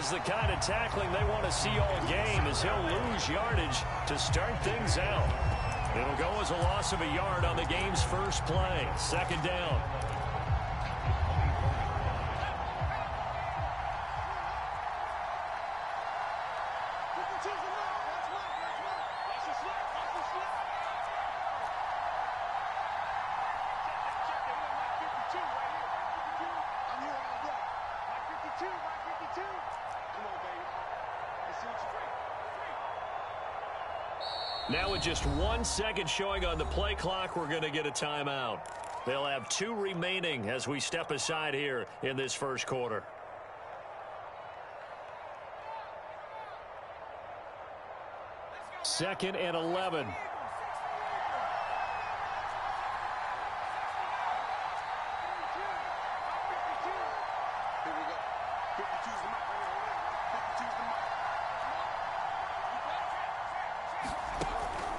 is the kind of tackling they want to see all game, as he'll lose yardage to start things out. It'll go as a loss of a yard on the game's first play. Second down. Now with just 1 second showing on the play clock, we're going to get a timeout. They'll have 2 remaining as we step aside here in this first quarter. Second and 11.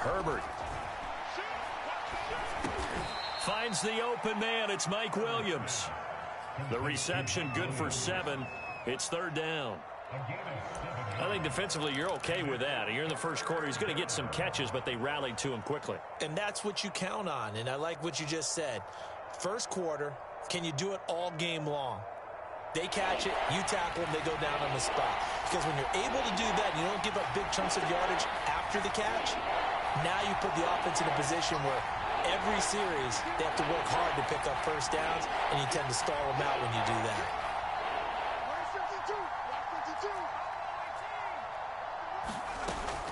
Herbert finds the open man. It's Mike Williams. The reception good for 7. It's third down. I think defensively you're okay with that. You're in the first quarter. He's going to get some catches, but they rallied to him quickly. And that's what you count on, and I like what you just said. First quarter, can you do it all game long? They catch it, you tackle them, they go down on the spot. Because when you're able to do that, you don't give up big chunks of yardage after the catch. Now you put the offense in a position where every series they have to work hard to pick up first downs, and you tend to stall them out when you do that.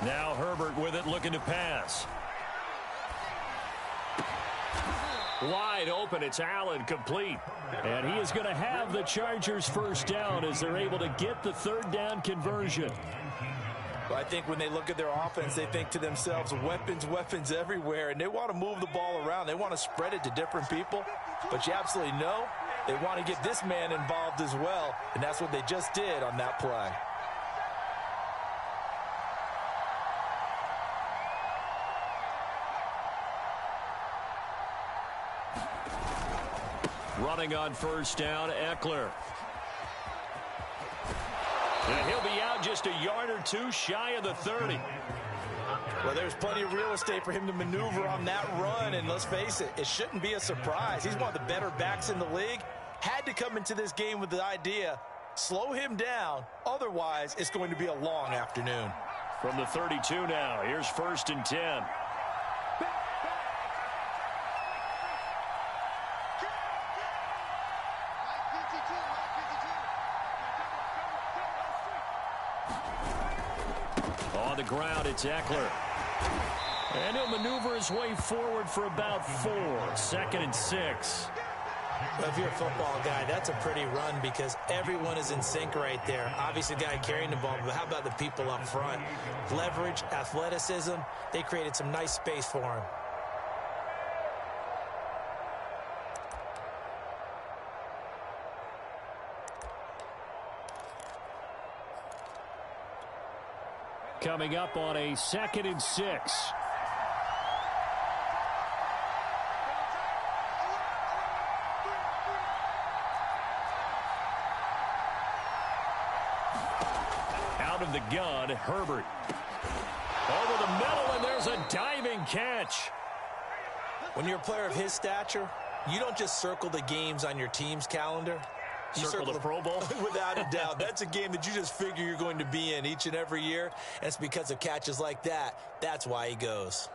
Now Herbert with it, looking to pass. Wide open, it's Allen, complete. And he is going to have the Chargers first down as they're able to get the third down conversion. Well, I think when they look at their offense, they think to themselves, weapons, weapons everywhere, and they want to move the ball around. They want to spread it to different people, but you absolutely know they want to get this man involved as well, and that's what they just did on that play. Running on first down, Eckler. And he'll be out just a yard or two shy of the 30. Well, there's plenty of real estate for him to maneuver on that run, and let's face it, it shouldn't be a surprise. He's one of the better backs in the league. Had to come into this game with the idea, slow him down, otherwise it's going to be a long afternoon. From the 32 now, here's first and 10. On the ground, it's Eckler. And he'll maneuver his way forward for about 4. Second and 6. Well, if you're a football guy, that's a pretty run because everyone is in sync right there. Obviously, the guy carrying the ball, but how about the people up front? Leverage, athleticism, they created some nice space for him. Coming up on a second and 6. Out of the gun, Herbert. Over the middle, and there's a diving catch. When you're a player of his stature, you don't just circle the games on your team's calendar. You circle the Pro Bowl? Without a doubt. That's a game that you just figure you're going to be in each and every year. And it's because of catches like that. That's why he goes.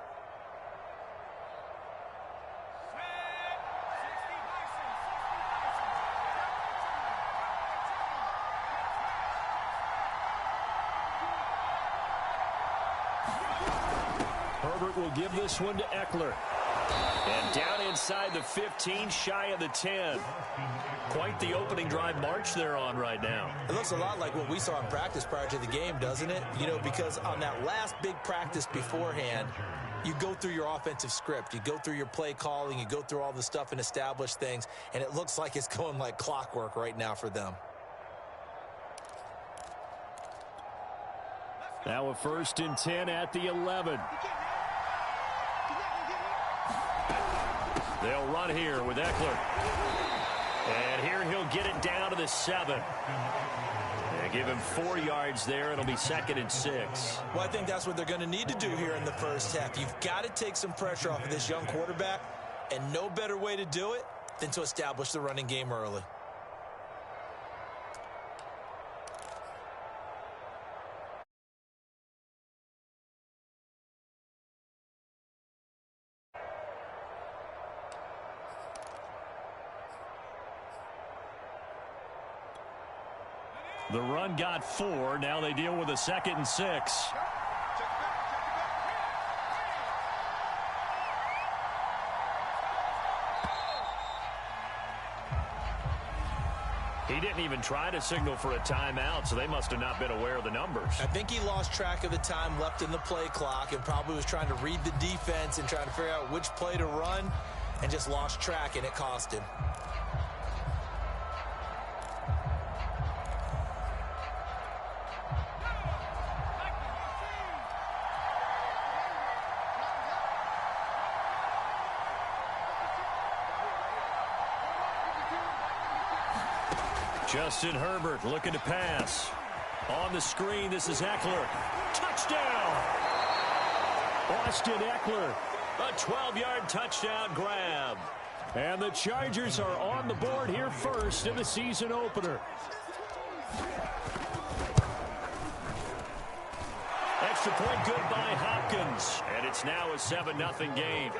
Herbert will give this one to Eckler. And down inside the 15, shy of the 10. Quite the opening drive march they're on right now. It looks a lot like what we saw in practice prior to the game, doesn't it? You know, because on that last big practice beforehand, you go through your offensive script. You go through your play calling. You go through all the stuff and establish things. And it looks like it's going like clockwork right now for them. Now a first and 10 at the 11. They'll run here with Eckler. And here he'll get it down to the 7. And give him 4 yards there. It'll be 2nd and 6. Well, I think that's what they're going to need to do here in the first half. You've got to take some pressure off of this young quarterback, and no better way to do it than to establish the running game early. The run got 4. Now they deal with a 2nd and 6. He didn't even try to signal for a timeout, so they must have not been aware of the numbers. I think he lost track of the time left in the play clock and probably was trying to read the defense and trying to figure out which play to run and just lost track, and it cost him. Justin Herbert looking to pass. On the screen, this is Eckler. Touchdown! Austin Eckler, a 12-yard touchdown grab. And the Chargers are on the board here first in the season opener. Extra point good by Hopkins. And it's now a 7-0 game.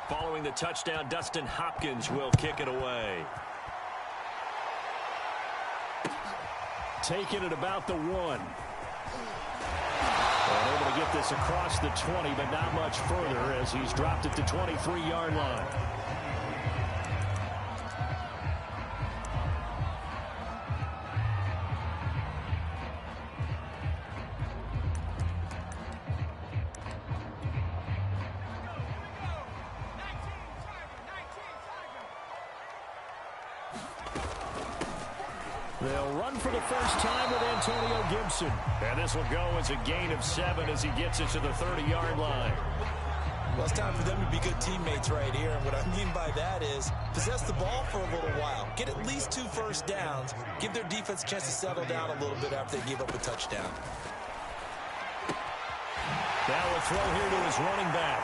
Following the touchdown, Dustin Hopkins will kick it away. Taking it about the 1. And able to get this across the 20, but not much further as he's dropped it to 23-yard line. They'll run for the first time with Antonio Gibson. And this will go as a gain of 7 as he gets it to the 30-yard line. Well, it's time for them to be good teammates right here. And what I mean by that is possess the ball for a little while. Get at least 2 first downs. Give their defense a chance to settle down a little bit after they give up a touchdown. Now a throw here to his running back.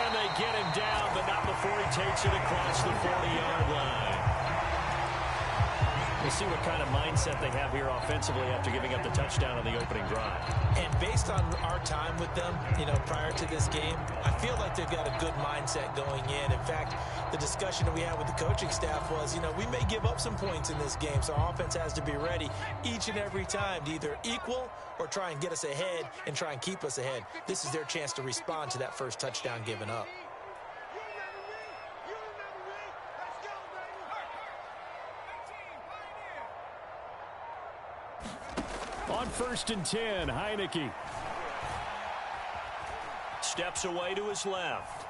And they get him down, but not before he takes it across the 40-yard line. We'll see what kind of mindset they have here offensively after giving up the touchdown on the opening drive. And based on our time with them, prior to this game, I feel like they've got a good mindset going in. In fact, the discussion that we had with the coaching staff was, we may give up some points in this game, so our offense has to be ready each and every time to either equal or try and get us ahead and try and keep us ahead. This is their chance to respond to that first touchdown given up. On 1st and 10, Heineke steps away to his left.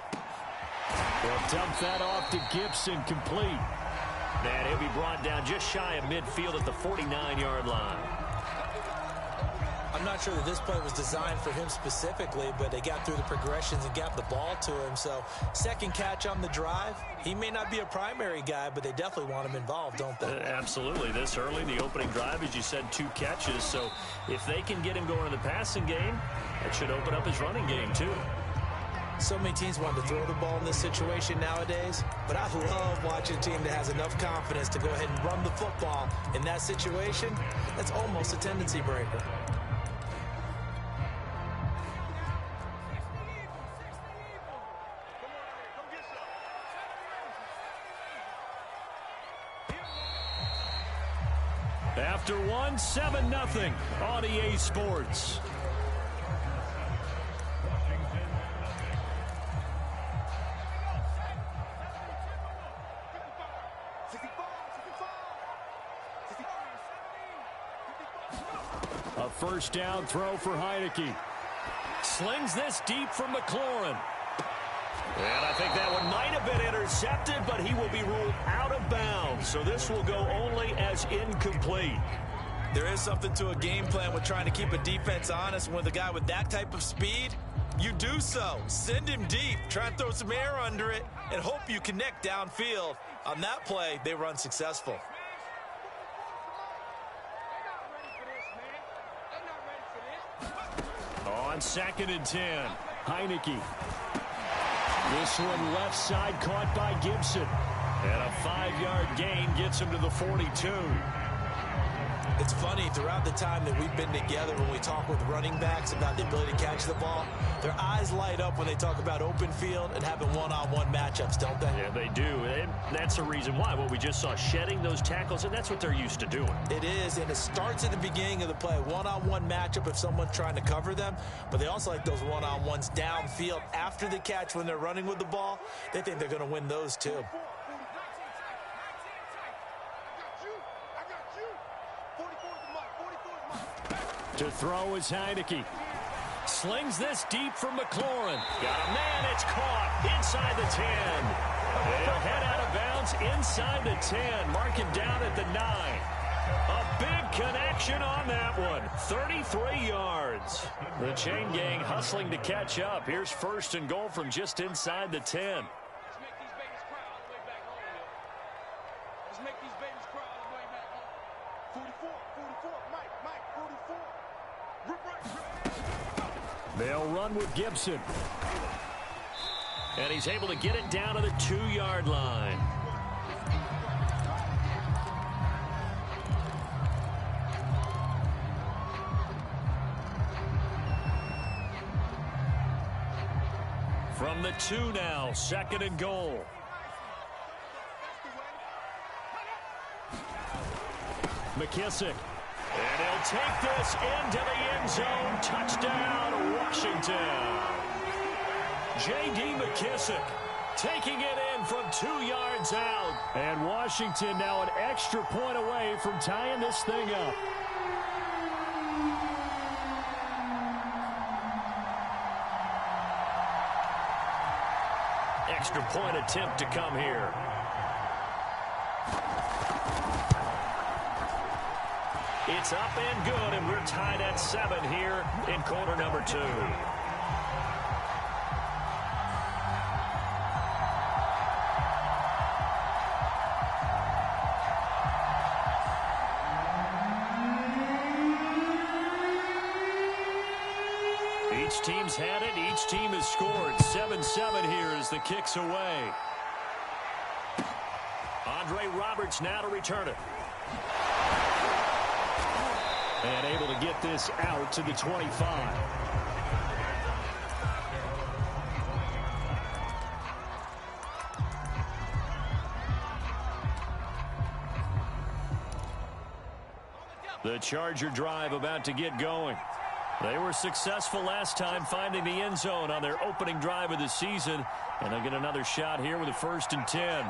They'll dump that off to Gibson, complete. And he'll be brought down just shy of midfield at the 49-yard line. I'm not sure that this play was designed for him specifically, but they got through the progressions and got the ball to him. So, second catch on the drive. He may not be a primary guy, but they definitely want him involved, don't they? Absolutely. This early in the opening drive, as you said, 2 catches. So, if they can get him going in the passing game, that should open up his running game, too. So many teams want to throw the ball in this situation nowadays, but I love watching a team that has enough confidence to go ahead and run the football in that situation. That's almost a tendency breaker. After 7-0 on EA Sports. A first down throw for Heineke. Slings this deep from McLaurin. And I think that one might have been intercepted, but he will be ruled out of bounds. So this will go only as incomplete. There is something to a game plan with trying to keep a defense honest. With a guy with that type of speed, you do so. Send him deep, try and throw some air under it, and hope you connect downfield. On that play, they were unsuccessful. On 2nd and 10, Heineke. This one left side caught by Gibson. And a 5-yard gain gets him to the 42. It's funny, throughout the time that we've been together, when we talk with running backs about the ability to catch the ball, their eyes light up when they talk about open field and having one-on-one matchups, don't they? Yeah, they do. And that's the reason why. What we just saw, shedding those tackles, and that's what they're used to doing. It is, and it starts at the beginning of the play. One-on-one matchup if someone's trying to cover them, but they also like those one-on-ones downfield after the catch when they're running with the ball. They think they're going to win those too. To throw is Heineke. Slings this deep from McLaurin. Got a man, it's caught inside the 10. They'll head out of bounds inside the 10. Mark him down at the 9. A big connection on that one. 33 yards. The chain gang hustling to catch up. Here's 1st and goal from just inside the 10. They'll run with Gibson. And he's able to get it down to the 2-yard line. From the 2 now, 2nd and goal. McKissick. And he'll take this into the end zone. Touchdown, Washington. J.D. McKissick taking it in from 2 yards out. And Washington now an extra point away from tying this thing up. Extra point attempt to come here. It's up and good, and we're tied at 7 here in quarter number 2. Each team's had it. Each team has scored. 7-7 here as the kick's away. Andre Roberts now to return it. And able to get this out to the 25. The Charger drive about to get going. They were successful last time finding the end zone on their opening drive of the season. And they'll get another shot here with a 1st and 10.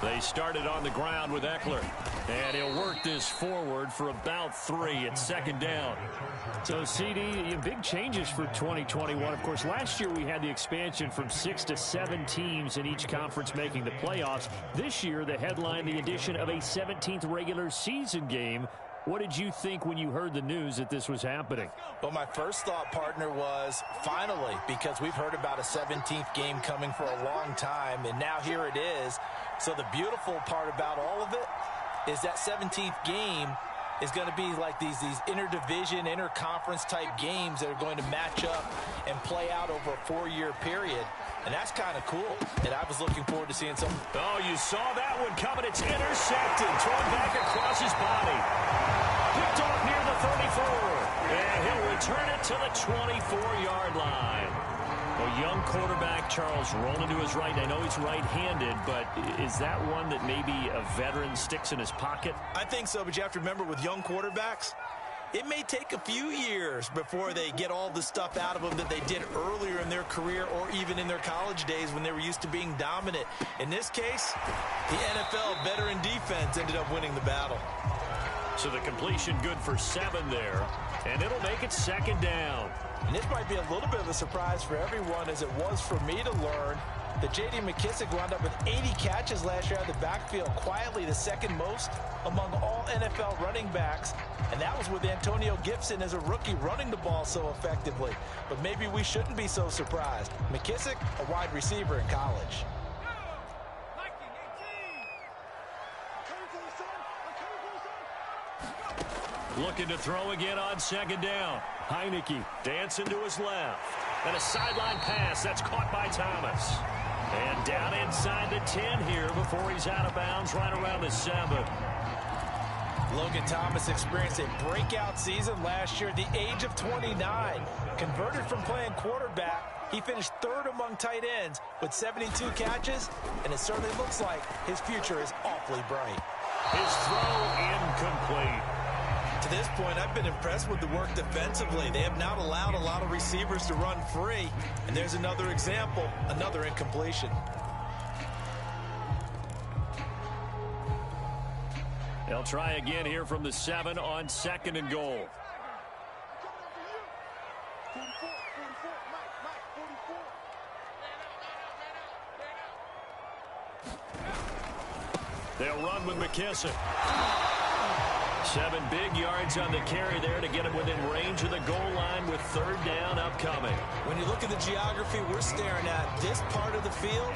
They started on the ground with Eckler. And he'll work this forward for about 3 at 2nd down. So, CD, big changes for 2021. Of course, last year we had the expansion from 6 to 7 teams in each conference making the playoffs. This year, the headline, the addition of a 17th regular season game. What did you think when you heard the news that this was happening? Well, my first thought, partner, was finally, because we've heard about a 17th game coming for a long time, and now here it is. So the beautiful part about all of it is that 17th game is going to be like these interdivision, interconference type games that are going to match up and play out over a 4-year period. And that's kind of cool. And I was looking forward to seeing some. Oh, you saw that one coming. It's intercepted. Thrown back across his body. Picked off near the 34. And he'll return it to the 24-yard line. A young quarterback, Charles, rolling to his right. I know he's right-handed, but is that one that maybe a veteran sticks in his pocket? I think so, but you have to remember with young quarterbacks, it may take a few years before they get all the stuff out of them that they did earlier in their career or even in their college days when they were used to being dominant. In this case, the NFL veteran defense ended up winning the battle. So the completion good for 7 there, and it'll make it 2nd down. And this might be a little bit of a surprise for everyone, as it was for me to learn that J.D. McKissic wound up with 80 catches last year out of the backfield, quietly the 2nd most among all NFL running backs. And that was with Antonio Gibson as a rookie running the ball so effectively. But maybe we shouldn't be so surprised. McKissic, a wide receiver in college. Looking to throw again on 2nd down. Heineke dancing to his left. And a sideline pass that's caught by Thomas. And down inside the 10 here before he's out of bounds right around the 7. Logan Thomas experienced a breakout season last year at the age of 29. Converted from playing quarterback, he finished 3rd among tight ends with 72 catches, and it certainly looks like his future is awfully bright. His throw incomplete. To this point, I've been impressed with the work defensively. They have not allowed a lot of receivers to run free. And there's another example, another incompletion. They'll try again here from the 7 on 2nd and goal. They'll run with McKissic. 7 big yards on the carry there to get him within range of the goal line with 3rd down upcoming. When you look at the geography we're staring at, this part of the field,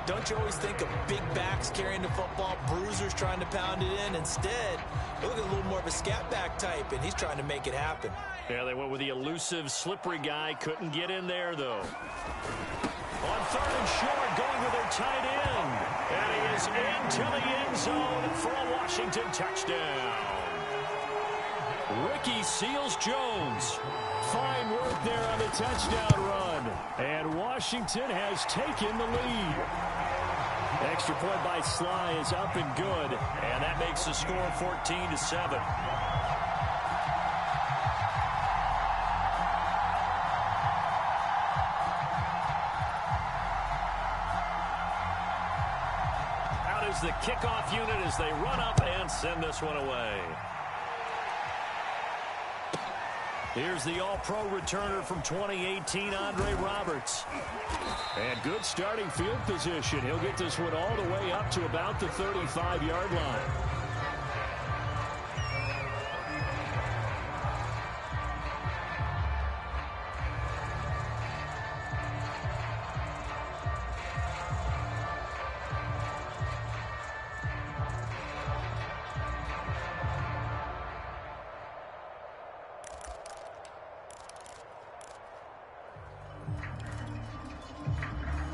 don't you always think of big backs carrying the football, bruisers trying to pound it in? Instead, you look at a little more of a scat back type, and he's trying to make it happen. Yeah, they went with the elusive, slippery guy. Couldn't get in there, though. On 3rd and short, going with their tight end. And he is into the end zone for a Washington touchdown. Ricky Seals-Jones. Fine work there on the touchdown run. And Washington has taken the lead. Extra point by Sly is up and good. And that makes the score 14-7. Out is the kickoff unit as they run up and send this one away. Here's the all-pro returner from 2018, Andre Roberts. And good starting field position. He'll get this one all the way up to about the 35-yard line.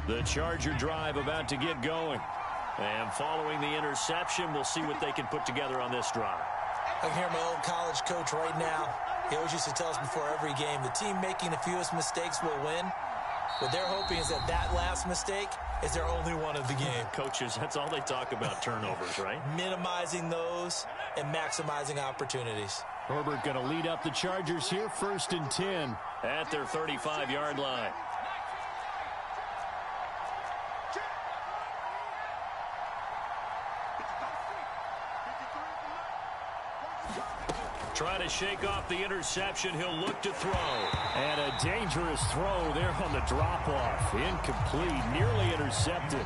The Charger drive about to get going. And following the interception, we'll see what they can put together on this drive. I can hear my old college coach right now. He always used to tell us before every game, the team making the fewest mistakes will win. What they're hoping is that that last mistake is their only one of the game. Coaches, that's all they talk about, turnovers, right? Minimizing those and maximizing opportunities. Herbert going to lead up the Chargers here, 1st and 10 at their 35-yard line. Trying to shake off the interception. He'll look to throw. And a dangerous throw there on the drop-off. Incomplete. Nearly intercepted.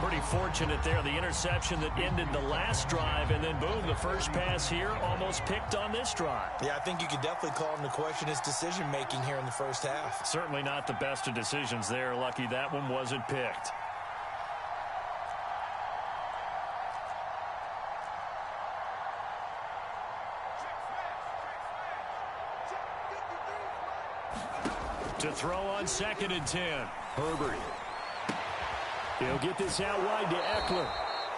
Pretty fortunate there. The interception that ended the last drive. And then, boom, the first pass here almost picked on this drive. Yeah, I think you could definitely call him to question his decision-making here in the first half. Certainly not the best of decisions there. Lucky that one wasn't picked. To throw on 2nd and 10. Herbert. He'll get this out wide to Eckler.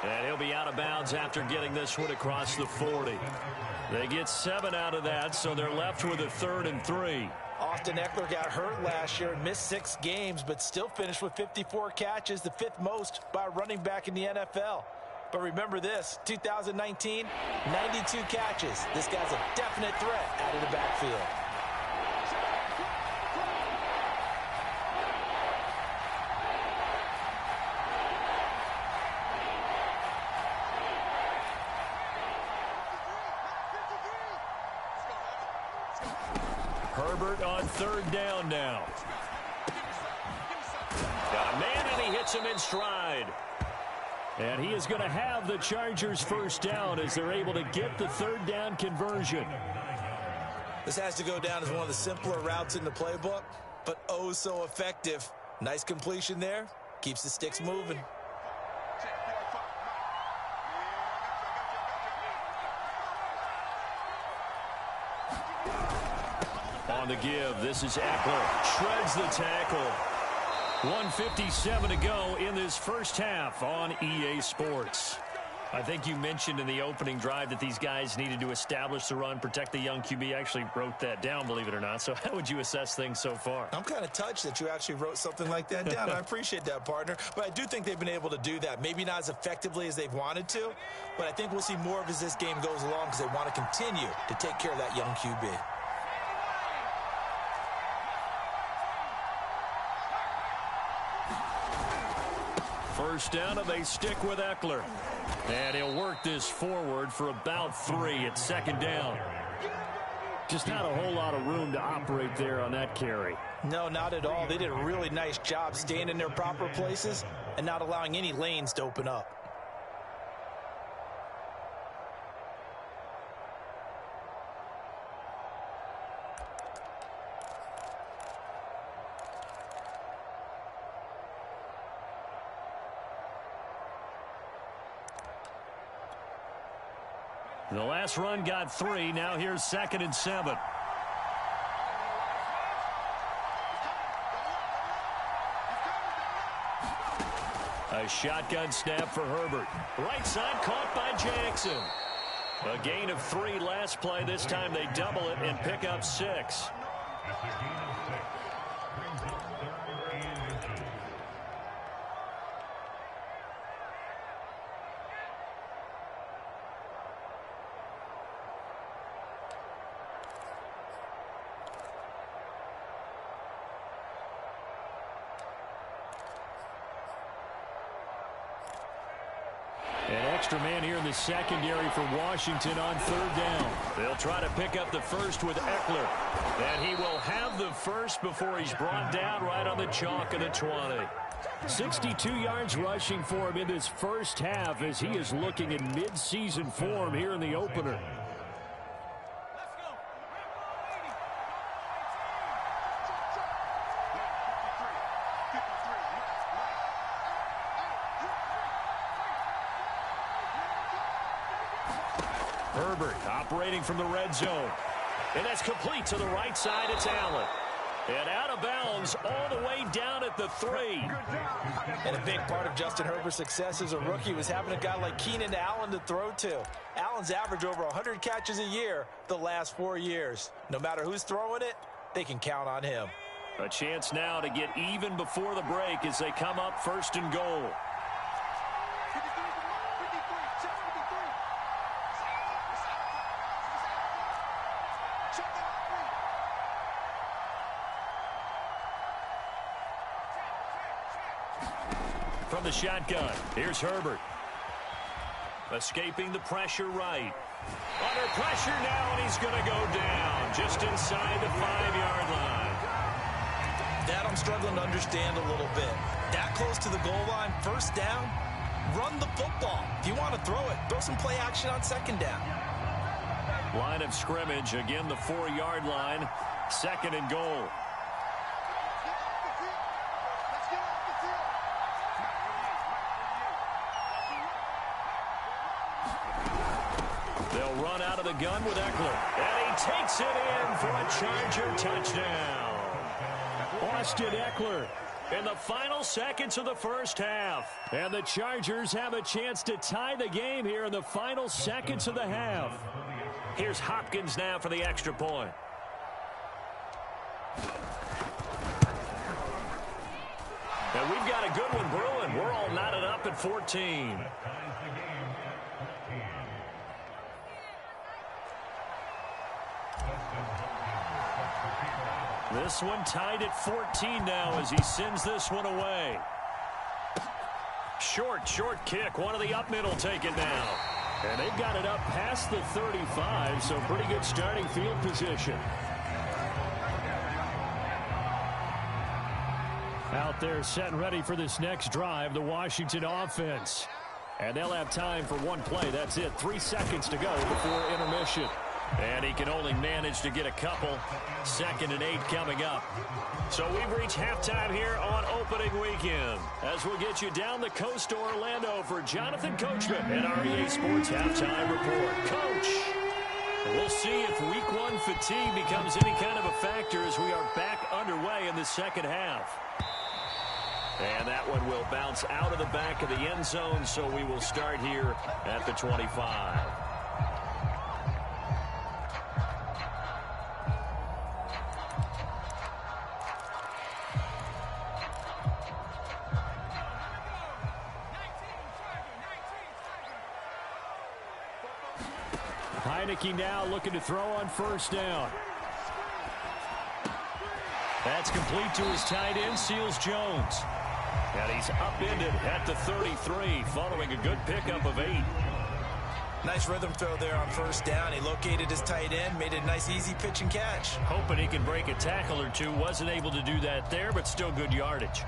And he'll be out of bounds after getting this one across the 40. They get 7 out of that, so they're left with a 3rd and 3. Austin Eckler got hurt last year and missed 6 games, but still finished with 54 catches, the 5th most by a running back in the NFL. But remember this, 2019, 92 catches. This guy's a definite threat out of the backfield. Herbert on third down now. Got a man, and he hits him in stride. And he is going to have the Chargers first down as they're able to get the third down conversion. This has to go down as one of the simpler routes in the playbook, but oh so effective. Nice completion there. Keeps the sticks moving. On the give, this is Eckler. Shreds the tackle. 1:57 to go in this first half on EA Sports. I think you mentioned in the opening drive that these guys needed to establish the run, protect the young QB. I actually wrote that down, believe it or not. So how would you assess things so far? I'm kind of touched that you actually wrote something like that down. I appreciate that, partner. But I do think they've been able to do that. Maybe not as effectively as they've wanted to, but I think we'll see more of as this game goes along because they want to continue to take care of that young QB. First down, and they stick with Eckler. And he'll work this forward for about 3 at second down. Just not a whole lot of room to operate there on that carry. No, not at all. They did a really nice job staying in their proper places and not allowing any lanes to open up. The last run got 3. Now here's 2nd and 7. A shotgun snap for Herbert. Right side caught by Jackson. A gain of 3 last play. This time they double it and pick up 6. An extra man here in the secondary for Washington on third down. They'll try to pick up the first with Eckler. And he will have the first before he's brought down right on the chalk of the 20. 62 yards rushing for him in this first half as he is looking in mid-season form here in the opener. Herbert operating from the red zone. And that's complete to the right side. It's Allen. And out of bounds all the way down at the 3. And a big part of Justin Herbert's success as a rookie was having a guy like Keenan Allen to throw to. Allen's averaged over 100 catches a year the last 4 years. No matter who's throwing it, they can count on him. A chance now to get even before the break as they come up 1st and goal. From the shotgun, here's Herbert. Escaping the pressure right. Under pressure now, and he's going to go down just inside the 5-yard line. That I'm struggling to understand a little bit. That close to the goal line, first down, run the football. If you want to throw it, throw some play action on second down. Line of scrimmage, again the 4-yard line, 2nd and goal. They'll run out of the gun with Eckler. And he takes it in for a Charger touchdown. Austin Eckler in the final seconds of the first half. And the Chargers have a chance to tie the game here in the final seconds of the half. Here's Hopkins now for the extra point. And we've got a good one brewing. We're all knotted up at 14. This one tied at 14 now as he sends this one away. Short kick. One of the up middle taken now. And they've got it up past the 35, so pretty good starting field position. out there setting ready for this next drive, the Washington offense. And they'll have time for one play. That's it. 3 seconds to go before intermission. And he can only manage to get a couple. 2nd and 8 coming up. So we've reached halftime here on opening weekend. As we'll get you down the coast to Orlando for Jonathan Coachman and our EA Sports Halftime Report. Coach, we'll see if week 1 fatigue becomes any kind of a factor as we are back underway in the second half. And that one will bounce out of the back of the end zone, so we will start here at the 25. Heineke now looking to throw on first down. That's complete to his tight end, Seals Jones. And he's upended at the 33, following a good pickup of 8. Nice rhythm throw there on first down. He located his tight end, made it a nice, easy pitch and catch. Hoping he can break a tackle or two. Wasn't able to do that there, but still good yardage.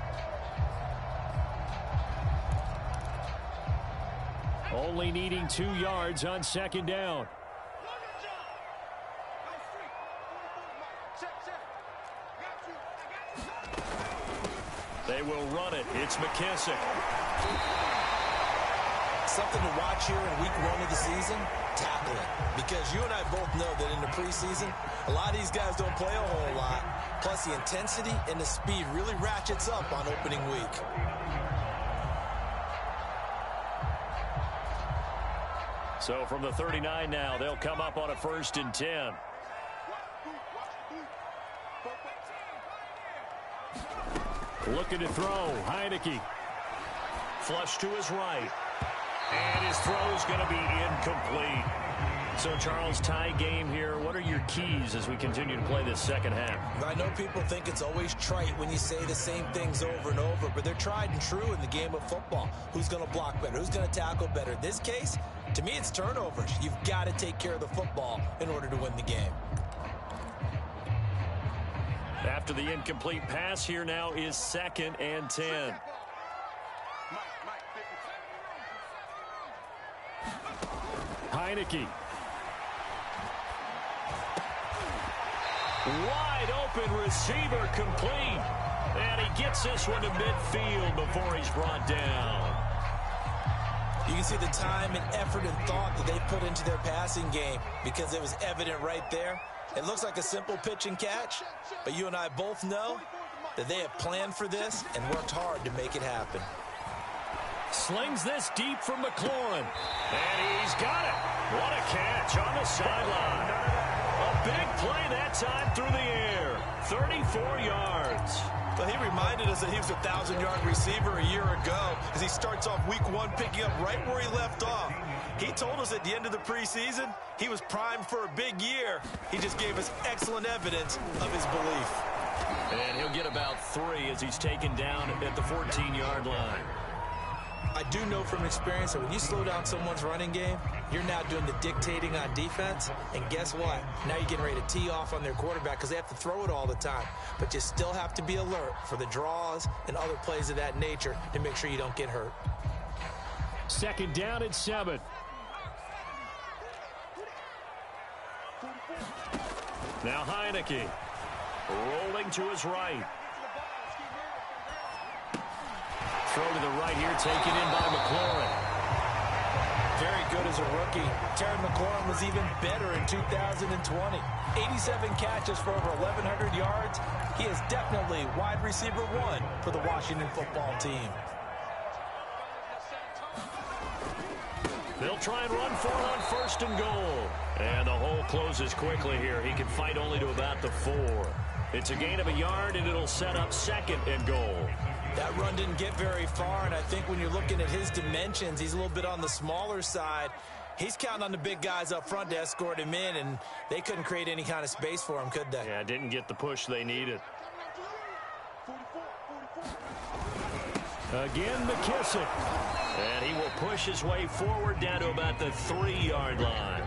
Only needing 2 yards on second down. They will run it. It's McKissick. Something to watch here in week 1 of the season, tackling. Because you and I both know that in the preseason, a lot of these guys don't play a whole lot. Plus, the intensity and the speed really ratchets up on opening week. So from the 39 now, they'll come up on a 1st and 10. Looking to throw, Heineke. Flush to his right. And his throw is going to be incomplete. So, Charles, tie game here. What are your keys as we continue to play this second half? I know people think it's always trite when you say the same things over and over, but they're tried and true in the game of football. Who's going to block better? Who's going to tackle better? In this case, to me, it's turnovers. You've got to take care of the football in order to win the game. After the incomplete pass, here now is 2nd and 10. Heineke. Wide open receiver complete. And he gets this one to midfield before he's brought down. You can see the time and effort and thought that they put into their passing game because it was evident right there. It looks like a simple pitch and catch, but you and I both know that they have planned for this and worked hard to make it happen. Slings this deep from McLaurin. And he's got it. What a catch on the sideline. A big play that time through the air. 34 yards. Well, he reminded us that he was a 1,000-yard receiver a year ago as he starts off week 1 picking up right where he left off. He told us at the end of the preseason he was primed for a big year. He just gave us excellent evidence of his belief. And he'll get about 3 as he's taken down at the 14-yard line. I do know from experience that when you slow down someone's running game, you're now doing the dictating on defense. And guess what? Now you're getting ready to tee off on their quarterback because they have to throw it all the time. But you still have to be alert for the draws and other plays of that nature to make sure you don't get hurt. 2nd down and 7. Now Heineke rolling to his right. Throw to the right here, taken in by McLaurin. Very good as a rookie. Terry McLaurin was even better in 2020. 87 catches for over 1,100 yards. He is definitely wide receiver 1 for the Washington football team. They'll try and run for it on 1st and goal. And the hole closes quickly here. He can fight only to about the 4. It's a gain of a yard, and it'll set up 2nd and goal. That run didn't get very far, and I think when you're looking at his dimensions, he's a little bit on the smaller side. He's counting on the big guys up front to escort him in, and they couldn't create any kind of space for him, could they? Yeah, didn't get the push they needed. Again, McKissick. And he will push his way forward down to about the 3-yard line.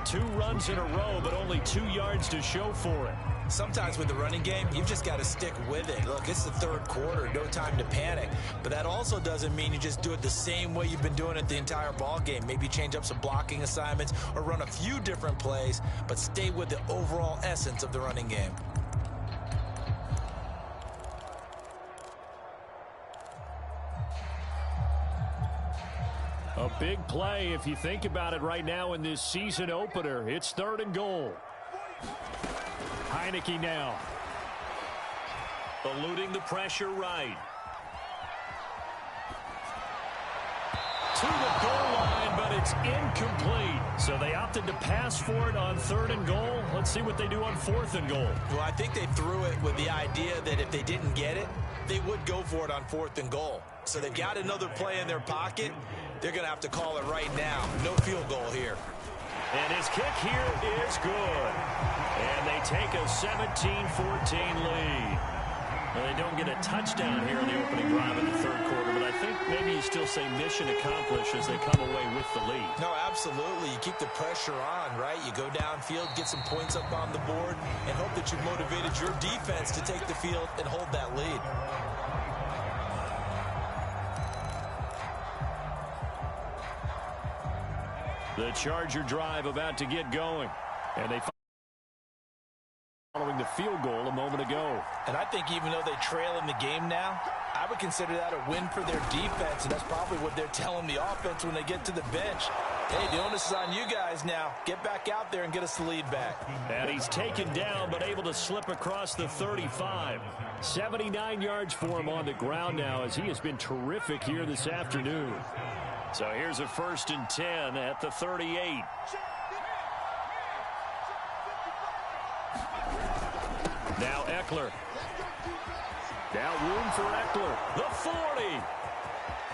2 runs in a row, but only 2 yards to show for it. Sometimes with the running game, you've just got to stick with it. Look, it's the third quarter, no time to panic. But that also doesn't mean you just do it the same way you've been doing it the entire ball game. Maybe change up some blocking assignments or run a few different plays, but stay with the overall essence of the running game. A big play if you think about it right now in this season opener. It's 3rd and goal. Heineke now. Eluding the pressure right. To the goal line, but it's incomplete. So they opted to pass for it on 3rd and goal. Let's see what they do on 4th and goal. Well, I think they threw it with the idea that if they didn't get it, they would go for it on 4th and goal. So they've got another play in their pocket. They're going to have to call it right now. No field goal here. And his kick here is good. And they take a 17-14 lead. Well, they don't get a touchdown here in the opening drive in the 3rd quarter, but I think maybe you still say mission accomplished as they come away with the lead. No, absolutely. You keep the pressure on, right? You go downfield, get some points up on the board, and hope that you've motivated your defense to take the field and hold that lead. The Charger drive about to get going. And they following the field goal a moment ago. And I think even though they trail in the game now, I would consider that a win for their defense, and that's probably what they're telling the offense when they get to the bench. Hey, the onus is on you guys now. Get back out there and get us the lead back. And he's taken down but able to slip across the 35. 79 yards for him on the ground now as he has been terrific here this afternoon. So here's a 1st and 10 at the 38. Now Eckler. Now room for Eckler. The 40.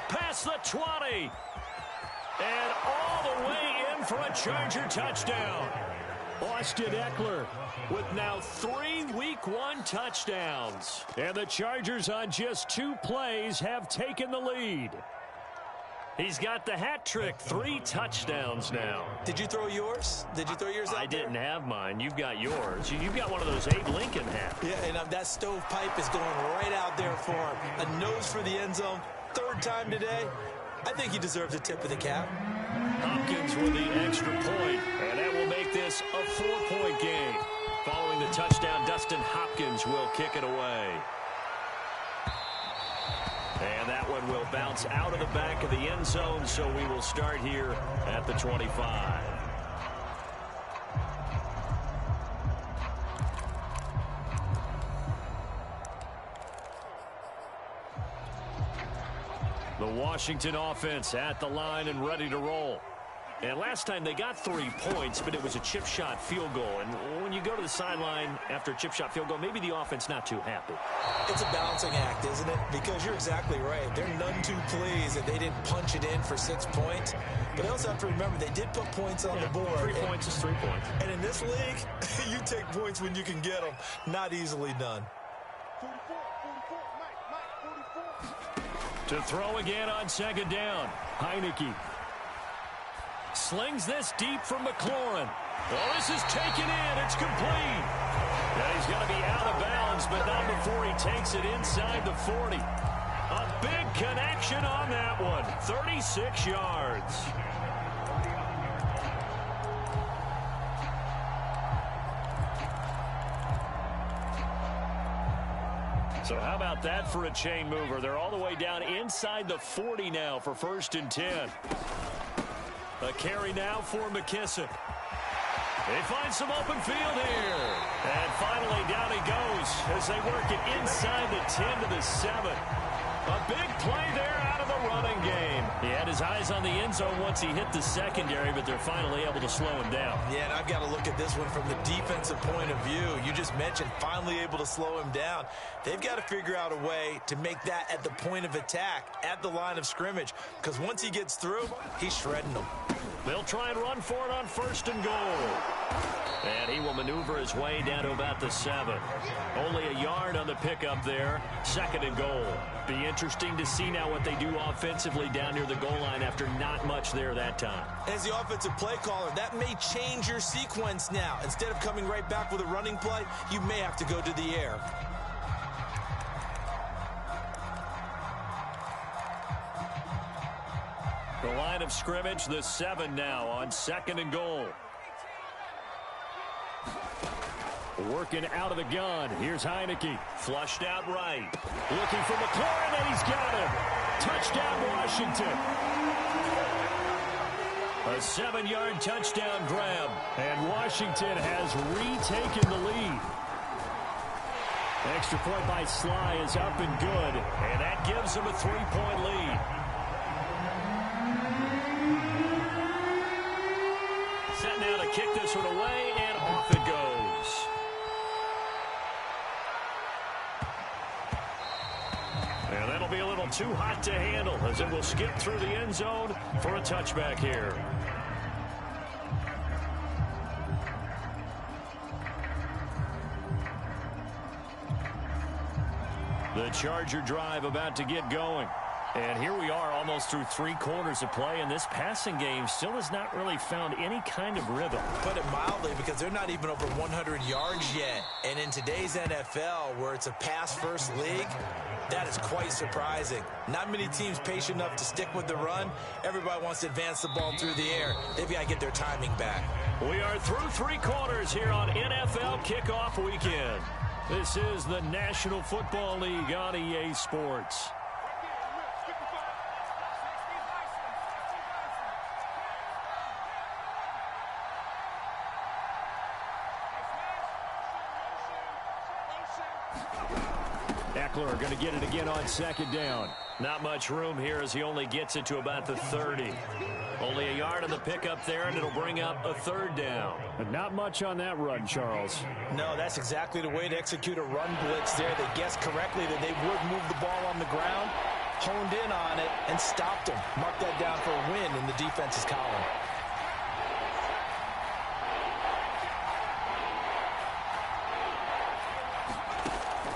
Past the 20. And all the way in for a Charger touchdown. Austin Eckler with now 3 Week 1 touchdowns. And the Chargers on just 2 plays have taken the lead. He's got the hat trick, 3 touchdowns now. Did you throw yours? Did you throw yours out I there? didn't have mine. You've got yours. You've got one of those Abe Lincoln hats. Yeah, and that stovepipe is going right out there for him. A nose for the end zone. 3rd time today. I think he deserves a tip of the cap. Hopkins with the extra point, and that will make this a 4-point game. Following the touchdown, Dustin Hopkins will kick it away. And that one will bounce out of the back of the end zone, so we will start here at the 25. The Washington offense at the line and ready to roll. And last time they got 3 points, but it was a chip shot field goal. And when you go to the sideline after a chip shot field goal, maybe the offense not too happy. It's a balancing act, isn't it? Because you're exactly right. They're none too pleased that they didn't punch it in for 6 points. But they also have to remember they did put points on the board. 3 points is 3 points. And in this league, you take points when you can get them. Not easily done. To throw again on 2nd down. Heineke. Slings this deep from McLaurin. Well, this is taken in. It's complete. And he's going to be out of bounds, but not before he takes it inside the 40. A big connection on that one. 36 yards. So how about that for a chain mover? They're all the way down inside the 40 now for 1st and 10. A carry now for McKissick. They find some open field here. And finally down he goes as they work it inside the 10 to the 7. A big play there out of the running game. He had his eyes on the end zone once he hit the secondary, but they're finally able to slow him down. Yeah, and I've got to look at this one from the defensive point of view. You just mentioned finally able to slow him down. They've got to figure out a way to make that at the point of attack, at the line of scrimmage, because once he gets through, he's shredding them. They'll try and run for it on 1st and goal. And he will maneuver his way down to about the 7. Only a yard on the pickup there. 2nd and goal. Be interesting to see now what they do offensively down near the goal line. sideline after not much there that time. As the offensive play caller, that may change your sequence now. Instead of coming right back with a running play, you may have to go to the air. The line of scrimmage, the 7 now on 2nd and goal. Working out of the gun. Here's Heineke. Flushed out right. Looking for McLaurin, and he's got him. Touchdown, Washington. A 7-yard touchdown grab. And Washington has retaken the lead. Extra point by Sly is up and good. And that gives them a 3-point lead. Set now to kick this one away, and off it goes. And that'll be a little too hot to handle as it will skip through the end zone for a touchback here. The Charger drive about to get going. And here we are almost through 3 quarters of play, and this passing game still has not really found any kind of rhythm. Put it mildly, because they're not even over 100 yards yet. And in today's NFL, where it's a pass-first league, that is quite surprising. Not many teams patient enough to stick with the run. Everybody wants to advance the ball through the air. They've got to get their timing back. We are through 3 quarters here on NFL Kickoff Weekend. This is the National Football League on EA Sports. Eckler going to get it again on 2nd down. Not much room here as he only gets it to about the 30. Only a yard on the pickup there, and it'll bring up a 3rd down. But not much on that run, Charles. No, that's exactly the way to execute a run blitz there. They guessed correctly that they would move the ball on the ground, honed in on it, and stopped them. Mark that down for a win in the defense's column.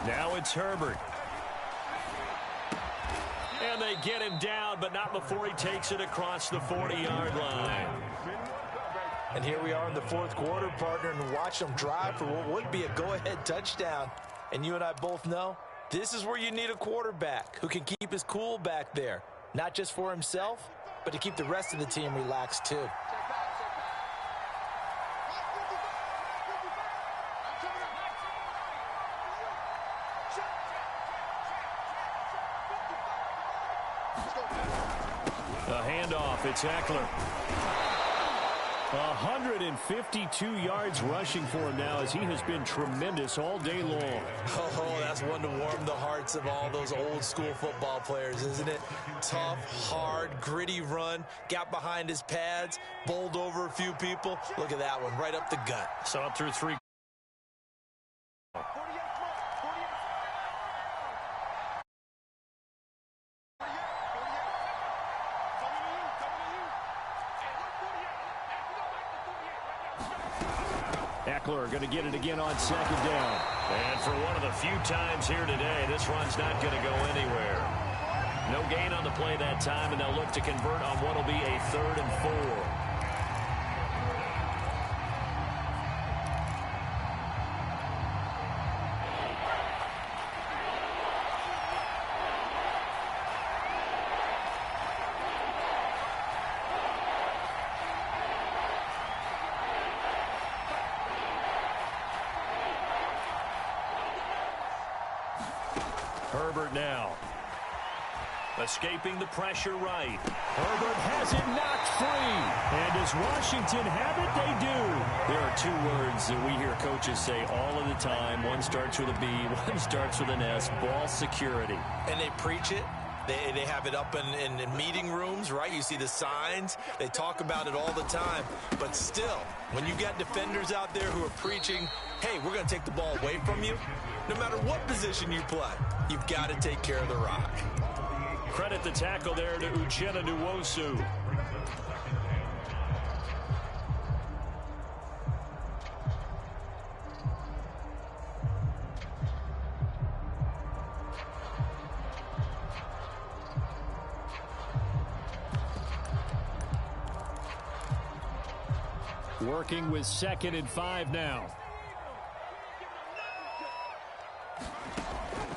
Now it's Herbert. And they get him down, but not before he takes it across the 40-yard line. And here we are in the 4th quarter, partner, and watch them drive for what would be a go-ahead touchdown. And you and I both know this is where you need a quarterback who can keep his cool back there. Not just for himself, but to keep the rest of the team relaxed too. A handoff, it's Eckler. 152 yards rushing for him now as he has been tremendous all day long. Oh, that's one to warm the hearts of all those old school football players, isn't it? Tough, hard, gritty run, got behind his pads, bowled over a few people. Look at that one, right up the gut. So up through 3. Eckler going to get it again on 2nd down. And for one of the few times here today, this run's not going to go anywhere. No gain on the play that time, and they'll look to convert on what will be a 3rd and 4. Herbert now. Escaping the pressure right. Herbert has it knocked free. And does Washington have it? They do. There are 2 words that we hear coaches say all of the time. One starts with a B, one starts with an S. Ball security. And they preach it. They have it up in meeting rooms, right? You see the signs. They talk about it all the time. But still, when you got defenders out there who are preaching, hey, we're going to take the ball away from you, no matter what position you play, you've got to take care of the rock. Credit the tackle there to Uchenna Nwosu. Working with 2nd and 5 now.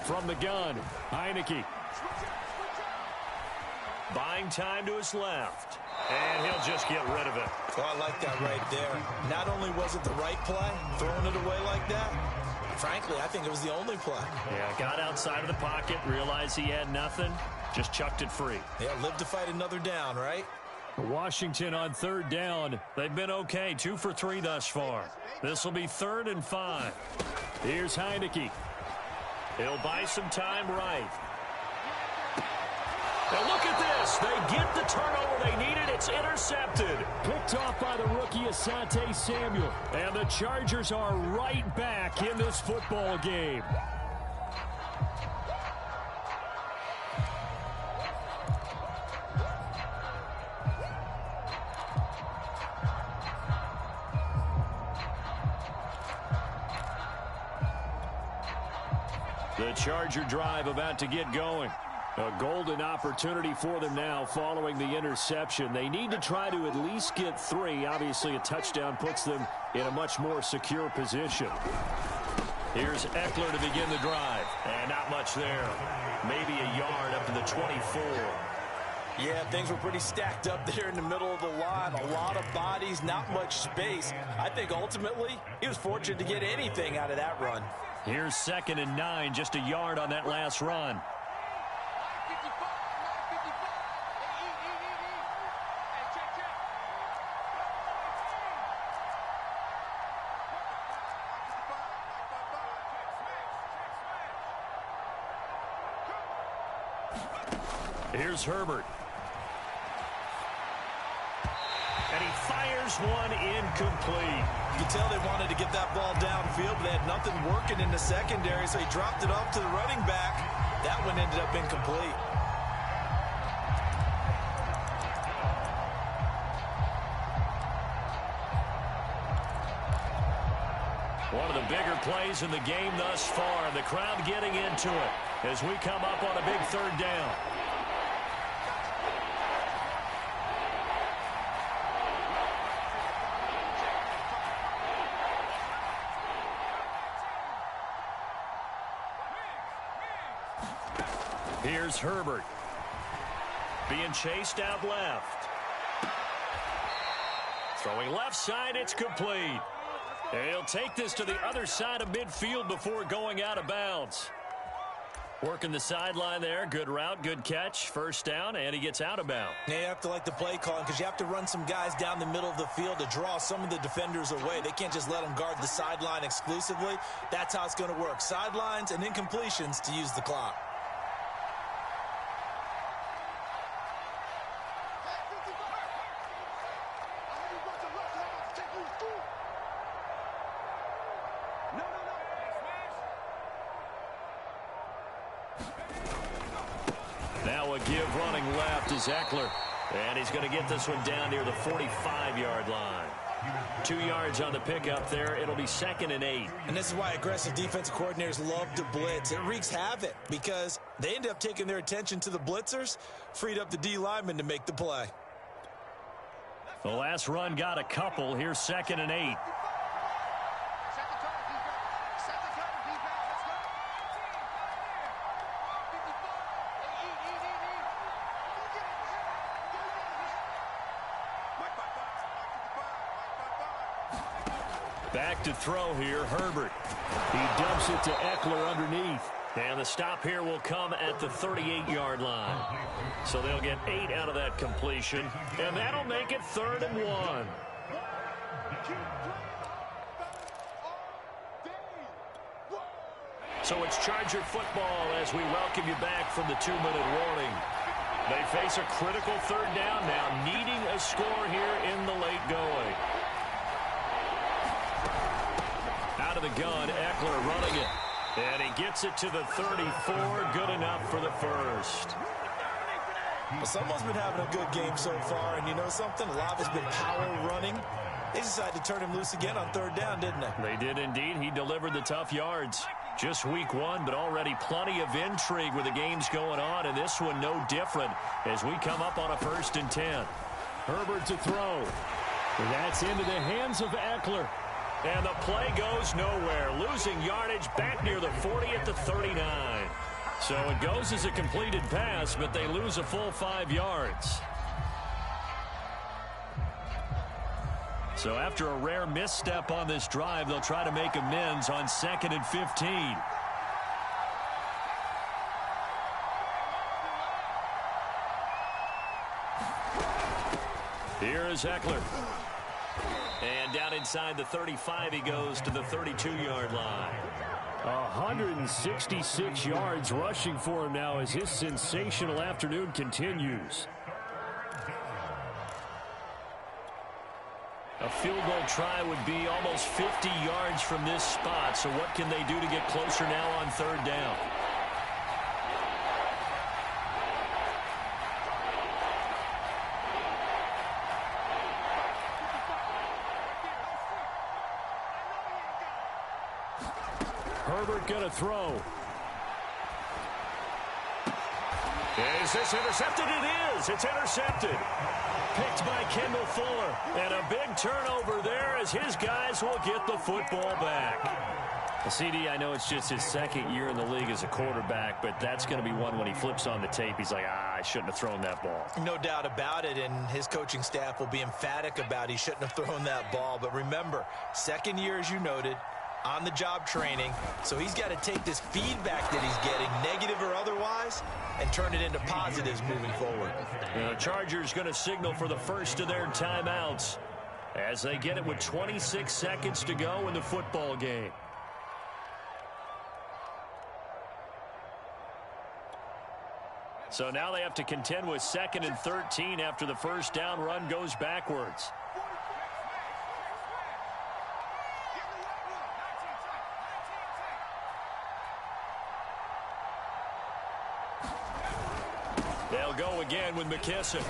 From the gun, Heineke. Buying time to his left. And he'll just get rid of it. Oh, I like that right there. Not only was it the right play, throwing it away like that, frankly, I think it was the only play. Yeah, got outside of the pocket, realized he had nothing, just chucked it free. Yeah, live to fight another down, right? Washington on 3rd down. They've been okay, 2 for 3 thus far. This will be 3rd and 5. Here's Heineke. He'll buy some time right. And look at this. They get the turnover they needed. It's intercepted. Picked off by the rookie Asante Samuel. And the Chargers are right back in this football game. The Charger drive about to get going. A golden opportunity for them now following the interception. They need to try to at least get 3. Obviously, a touchdown puts them in a much more secure position. Here's Eckler to begin the drive. And not much there. Maybe a yard up to the 24. Yeah, things were pretty stacked up there in the middle of the line. A lot of bodies, not much space. I think ultimately he was fortunate to get anything out of that run. Here's 2nd and 9, just a yard on that last run. Here's Herbert. And he fires one incomplete. You can tell they wanted to get that ball downfield, but they had nothing working in the secondary, so he dropped it off to the running back. That one ended up incomplete. One of the bigger plays in the game thus far. The crowd getting into it as we come up on a big 3rd down. Here's Herbert. Being chased out left. Throwing left side, it's complete. He'll take this to the other side of midfield before going out of bounds. Working the sideline there. Good route, good catch. 1st down, and he gets out of bounds. Yeah, you have to like the play calling because you have to run some guys down the middle of the field to draw some of the defenders away. They can't just let them guard the sideline exclusively. That's how it's going to work. Sidelines and incompletions to use the clock. Now a give running left is Eckler. And he's going to get this one down near the 45-yard line. 2 yards on the pickup there. It'll be 2nd and 8. And this is why aggressive defensive coordinators love to blitz. It wreaks havoc because they end up taking their attention to the blitzers, freed up the D lineman to make the play. The last run got a couple. Here's 2nd and 8. Back to throw here, Herbert. He dumps it to Eckler underneath. And the stop here will come at the 38-yard line. So they'll get 8 out of that completion. And that'll make it 3rd and 1. So it's Charger football as we welcome you back from the 2-minute warning. They face a critical 3rd down now, needing a score here in the late going. Out of the gun, Eckler running it. And he gets it to the 34. Good enough for the first. Well, someone's been having a good game so far, and you know something? A lot has been power running. They decided to turn him loose again on 3rd down, didn't they? They did indeed. He delivered the tough yards. Just week 1, but already plenty of intrigue with the games going on, and this one no different as we come up on a 1st and 10. Herbert to throw. That's into the hands of Eckler. And the play goes nowhere. Losing yardage back near the 40 at the 39. So it goes as a completed pass, but they lose a full 5 yards. So after a rare misstep on this drive, they'll try to make amends on 2nd and 15. Here is Eckler. And down inside the 35, he goes to the 32-yard line. 166 yards rushing for him now as his sensational afternoon continues. A field goal try would be almost 50 yards from this spot. So what can they do to get closer now on 3rd down? Herbert going to throw. Is this intercepted? It is. It's intercepted. Picked by Kendall Fuller. And a big turnover there as his guys will get the football back. CD, I know it's just his 2nd year in the league as a quarterback, but that's going to be one when he flips on the tape. He's like, I shouldn't have thrown that ball. No doubt about it, and his coaching staff will be emphatic about he shouldn't have thrown that ball. But remember, 2nd year, as you noted, on-the-job training, so he's got to take this feedback that he's getting, negative or otherwise, and turn it into positives moving forward. The Chargers going to signal for the first of their timeouts as they get it with 26 seconds to go in the football game. So now they have to contend with 2nd and 13 after the first down run goes backwards. They'll go again with McKissick.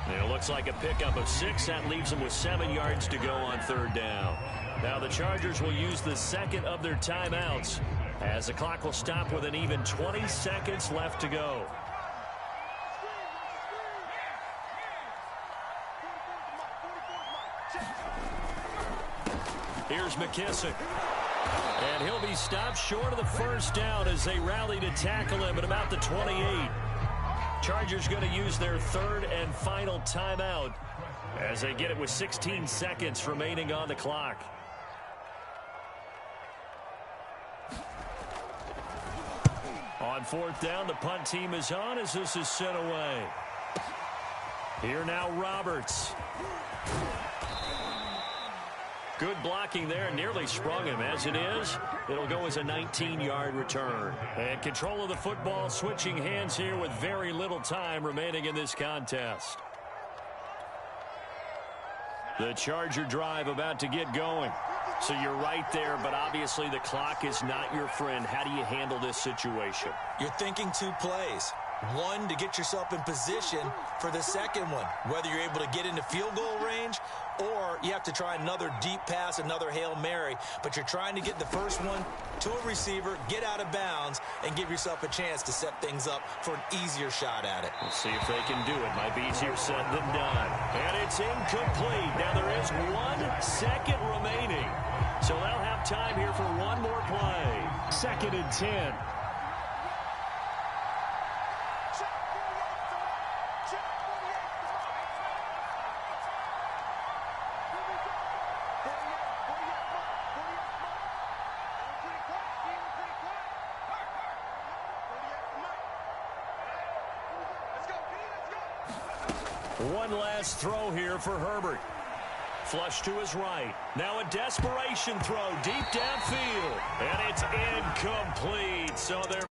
It looks like a pickup of 6. That leaves them with 7 yards to go on 3rd down. Now the Chargers will use the 2nd of their timeouts as the clock will stop with an even 20 seconds left to go. Here's McKissick. And he'll be stopped short of the first down as they rally to tackle him at about the 28. Chargers going to use their 3rd and final timeout as they get it with 16 seconds remaining on the clock. On 4th down, the punt team is on as this is sent away. Here now, Roberts. Good blocking there, nearly sprung him. As it is, it'll go as a 19-yard return. And control of the football switching hands here with very little time remaining in this contest. The Charger drive about to get going. So you're right there, but obviously the clock is not your friend. How do you handle this situation? You're thinking 2 plays. One, to get yourself in position for the second one, whether you're able to get into field goal range or you have to try another deep pass, another Hail Mary, but you're trying to get the first one to a receiver, get out of bounds, and give yourself a chance to set things up for an easier shot at it. We'll see if they can do it. Might be easier said than done. And it's incomplete. Now there is 1 second remaining. So they'll have time here for one more play. 2nd and 10. One last throw here for Herbert. Flush to his right. Now a desperation throw deep downfield. And it's incomplete. So they're